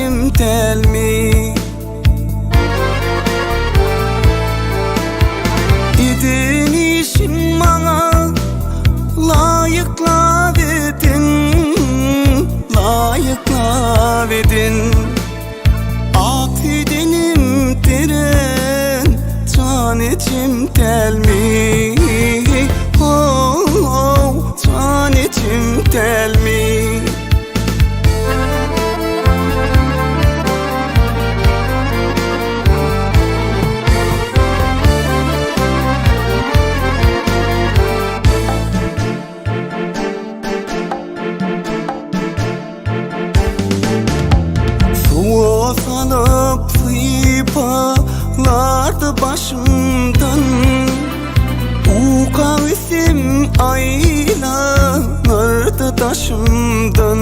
içim del mi? İdin işin bana layıkla verdin, layıkla verdin. Afidenim diren, can içim del mi? Oh, oh, can içim del mi? Suya salıp sıypalardı başımdan, ukavisim aylanırdı taşımdan.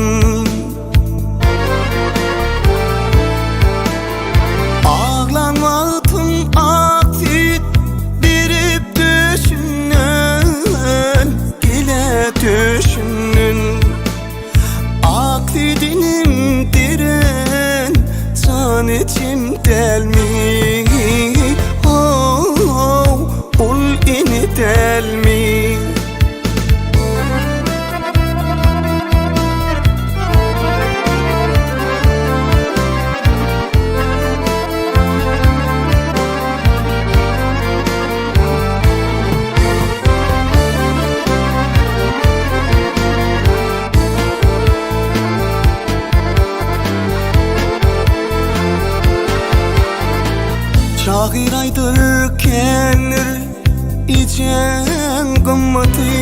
Ağlanmadım aksit birip düşünün, gile düşünün. Aklidinim diren, can içim del mi? Oh, oh, ul ini del mi? Şahir aydır kenir içen kımmatı,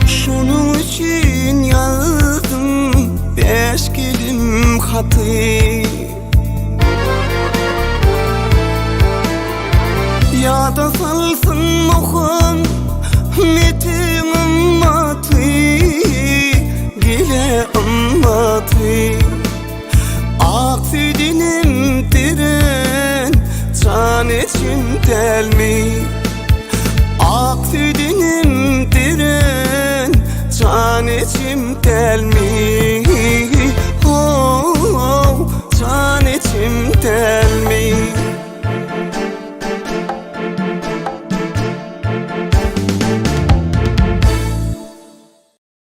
şunun için yazdım 5 kelim hatı. Ya da salsın okum metin ımmatı, gile ımmatı. Aksidinim diren, can içim del mi? Aksidinim diren, can içim del mi?